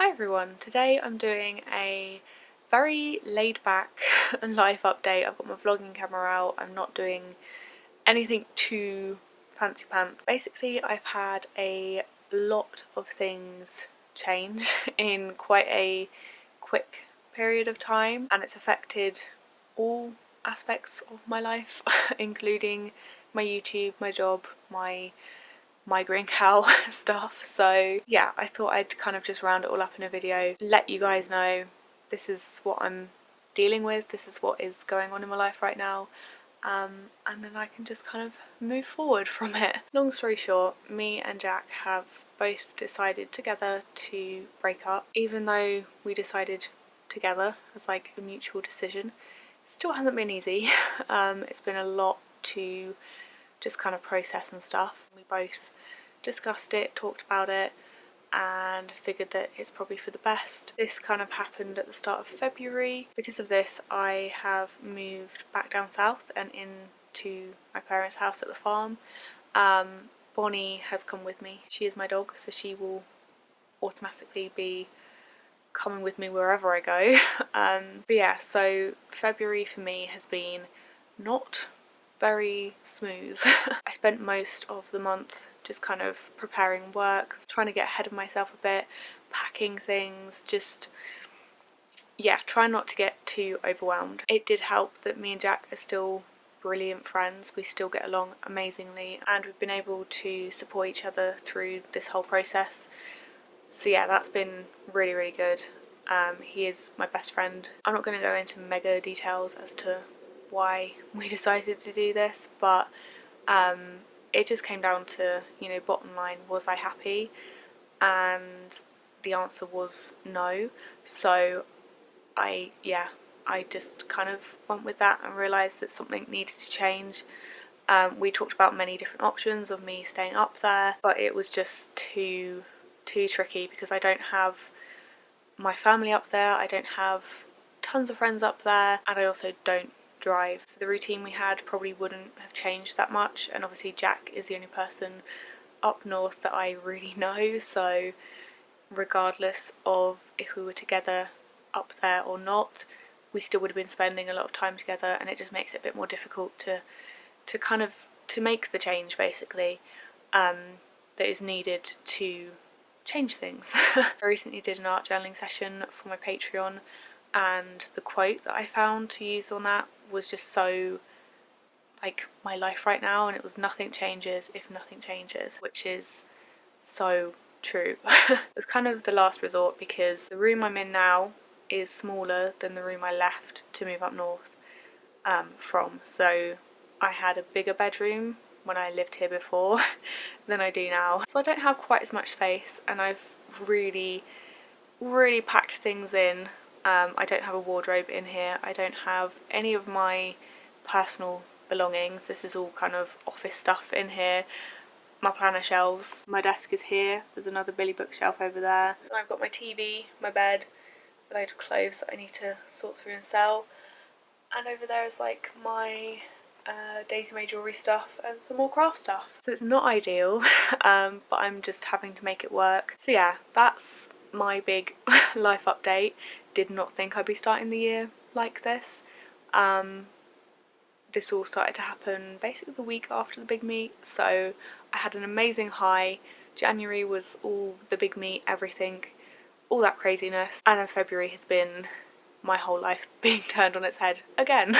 Hi everyone, today I'm doing a very laid back life update. I've got my vlogging camera out, I'm not doing anything too fancy pants. Basically I've had a lot of things change in quite a quick period of time, and it's affected all aspects of my life including my YouTube, my job, my migraine cow stuff. So yeah, I thought I'd kind of just round it all up in a video, let you guys know this is what I'm dealing with, this is what is going on in my life right now, and then I can just kind of move forward from it. Long story short, me and Jack have both decided together to break up. Even though we decided together as like a mutual decision, it still hasn't been easy. It's been a lot to just kind of process and stuff. We both discussed it, talked about it, and figured that it's probably for the best. This kind of happened at the start of February. Because of this, I have moved back down south and into my parents' house at the farm. Bonnie has come with me. She is my dog, so she will automatically be coming with me wherever I go. But yeah, so February for me has been not very smooth. I spent most of the month just kind of preparing work, trying to get ahead of myself a bit, packing things, just yeah, trying not to get too overwhelmed. It did help that me and Jack are still brilliant friends. We still get along amazingly, and we've been able to support each other through this whole process. So yeah, that's been really, really good. He is my best friend. I'm not going to go into mega details as to why we decided to do this, but it just came down to, you know, bottom line, was I happy? And the answer was no. So I just kind of went with that and realised that something needed to change. We talked about many different options of me staying up there, but it was just too tricky because I don't have my family up there, I don't have tons of friends up there, and I also don't drive. So the routine we had probably wouldn't have changed that much, and obviously Jack is the only person up north that I really know, so regardless of if we were together up there or not, we still would have been spending a lot of time together, and it just makes it a bit more difficult to make the change basically that is needed to change things. I recently did an art journaling session for my Patreon, and the quote that I found to use on that was just so like my life right now, and it was nothing changes if nothing changes, which is so true. It's kind of the last resort because the room I'm in now is smaller than the room I left to move up north from. So I had a bigger bedroom when I lived here before than I do now. So I don't have quite as much space, and I've really packed things in. I don't have a wardrobe in here. I don't have any of my personal belongings. This is all kind of office stuff in here. My planner shelves. My desk is here. There's another Billy bookshelf over there. And I've got my TV, my bed, a load of clothes that I need to sort through and sell. And over there is like my Daisy May jewellery stuff and some more craft stuff. So it's not ideal, but I'm just having to make it work. So yeah, that's my big life update. Did not think I'd be starting the year like this. This all started to happen basically the week after the big meet, so I had an amazing high. January was all the big meet, everything, all that craziness, and then February has been my whole life being turned on its head again.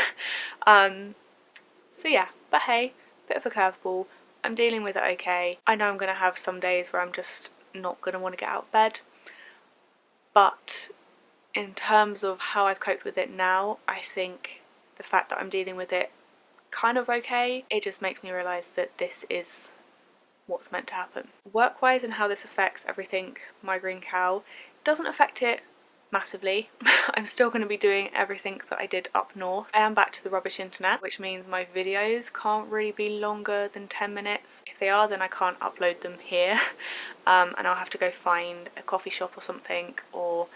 So yeah, but hey, bit of a curveball. I'm dealing with it okay. I know I'm going to have some days where I'm just not going to want to get out of bed, but in terms of how I've coped with it now, I think the fact that I'm dealing with it kind of okay, it just makes me realise that this is what's meant to happen. Work-wise and how this affects everything migraine cow, doesn't affect it massively. I'm still going to be doing everything that I did up north. I am back to the rubbish internet, which means my videos can't really be longer than 10 minutes. If they are, then I can't upload them here, and I'll have to go find a coffee shop or something, or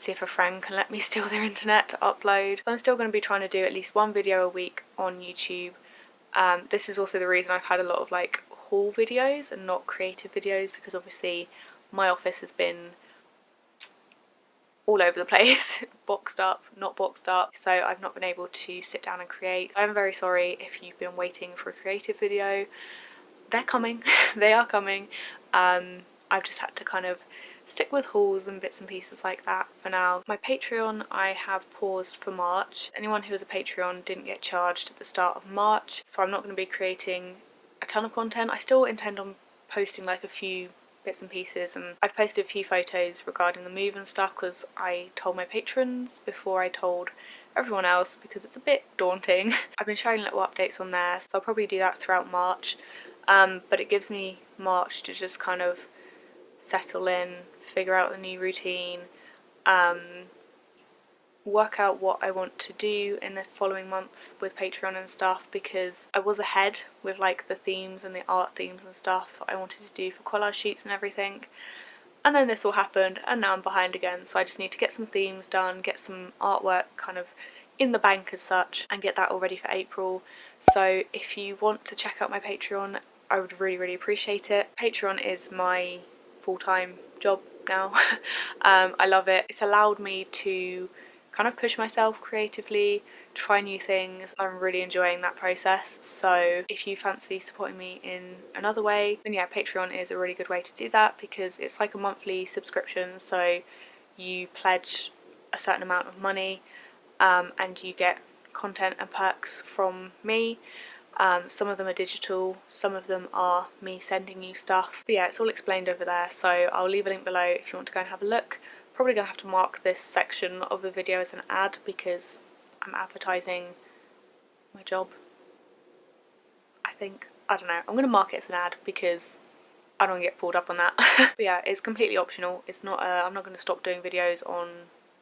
see if a friend can let me steal their internet to upload. So I'm still going to be trying to do at least one video a week on YouTube. This is also the reason I've had a lot of like haul videos and not creative videos, because obviously my office has been all over the place, boxed up, not boxed up, so I've not been able to sit down and create. I'm very sorry if you've been waiting for a creative video. They're coming. They are coming. I've just had to kind of stick with hauls and bits and pieces like that for now. My Patreon I have paused for March. Anyone who was a Patreon didn't get charged at the start of March, so I'm not going to be creating a ton of content. I still intend on posting like a few bits and pieces, and I've posted a few photos regarding the move and stuff because I told my patrons before I told everyone else because it's a bit daunting. I've been sharing little updates on there, so I'll probably do that throughout March, but it gives me March to just kind of settle in, figure out the new routine, work out what I want to do in the following months with Patreon and stuff, because I was ahead with like the themes and the art themes and stuff that I wanted to do for collage sheets and everything, and then this all happened and now I'm behind again, so I just need to get some themes done, get some artwork kind of in the bank as such, and get that all ready for April. So if you want to check out my Patreon, I would really appreciate it. Patreon is my full-time job now. I love it. It's allowed me to kind of push myself creatively, try new things. I'm really enjoying that process, so if you fancy supporting me in another way, then yeah, Patreon is a really good way to do that, because it's like a monthly subscription, so you pledge a certain amount of money, and you get content and perks from me. Some of them are digital, some of them are me sending you stuff. But yeah, it's all explained over there, so I'll leave a link below if you want to go and have a look. Probably going to have to mark this section of the video as an ad because I'm advertising my job, I think. I don't know, I'm going to mark it as an ad because I don't want to get pulled up on that. But yeah, it's completely optional. It's not, I'm not going to stop doing videos on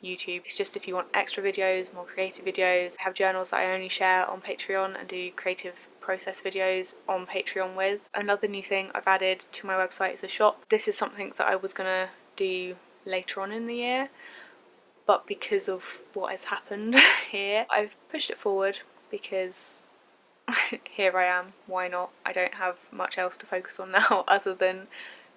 YouTube. It's just if you want extra videos, more creative videos. I have journals that I only share on Patreon and do creative process videos on Patreon with. Another new thing I've added to my website is a shop. This is something that I was gonna do later on in the year, but because of what has happened here, I've pushed it forward because here I am, why not? I don't have much else to focus on now other than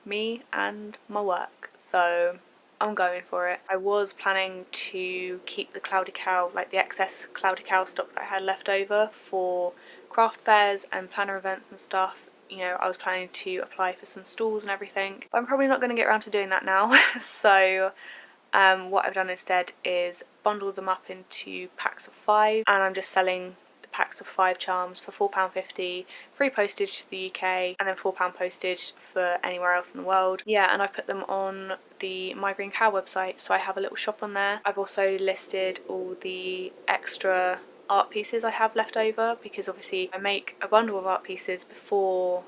me and my work, so I'm going for it. I was planning to keep the Cloudy Cow, like the excess Cloudy Cow stock that I had left over for craft fairs and planner events and stuff. You know, I was planning to apply for some stalls and everything, but I'm probably not going to get around to doing that now. So what I've done instead is bundle them up into packs of 5, and I'm just selling packs of 5 charms for £4.50, free postage to the UK, and then £4 postage for anywhere else in the world. Yeah, and I put them on the My Green Cow website, so I have a little shop on there. I've also listed all the extra art pieces I have left over, because obviously I make a bundle of art pieces before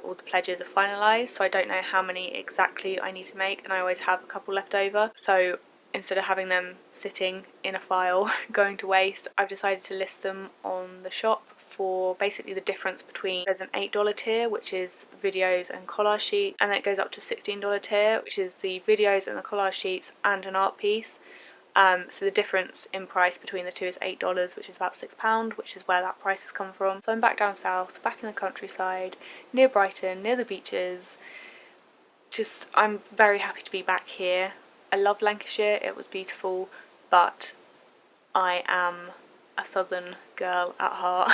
all the pledges are finalised, so I don't know how many exactly I need to make, and I always have a couple left over. So instead of having them sitting in a file going to waste, I've decided to list them on the shop for basically the difference between, there's an $8 tier which is videos and collage sheets, and then it goes up to $16 tier which is the videos and the collage sheets and an art piece. So the difference in price between the two is $8, which is about £6, which is where that price has come from. So I'm back down south, back in the countryside, near Brighton, near the beaches. Just, I'm very happy to be back here. I love Lancashire, it was beautiful, but I am a southern girl at heart.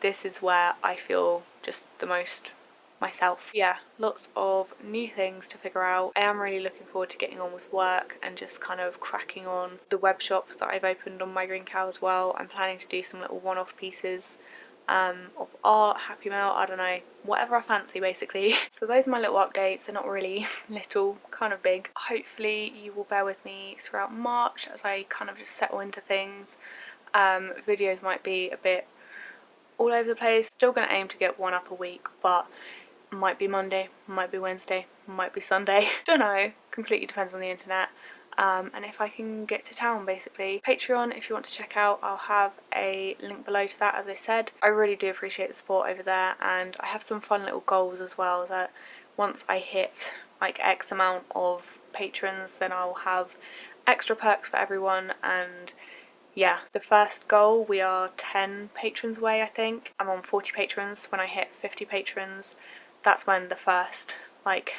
This is where I feel just the most myself. Yeah, lots of new things to figure out. I am really looking forward to getting on with work and just kind of cracking on the web shop that I've opened on My Green Cow as well. I'm planning to do some little one-off pieces of art, happy mail, I don't know, whatever I fancy basically. So those are my little updates. They're not really little, kind of big. Hopefully you will bear with me throughout March as I kind of just settle into things. Videos might be a bit all over the place. Still going to aim to get one up a week, but might be Monday, might be Wednesday, might be Sunday. Don't know, completely depends on the internet. And if I can get to town basically. Patreon, if you want to check out, I'll have a link below to that, as I said. I really do appreciate the support over there, and I have some fun little goals as well, that once I hit like X amount of patrons, then I'll have extra perks for everyone. And yeah, the first goal, we are 10 patrons away, I think. I'm on 40 patrons. When I hit 50 patrons, that's when the first like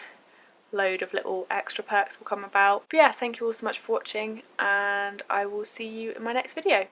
load of little extra perks will come about. But yeah, thank you all so much for watching, and I will see you in my next video.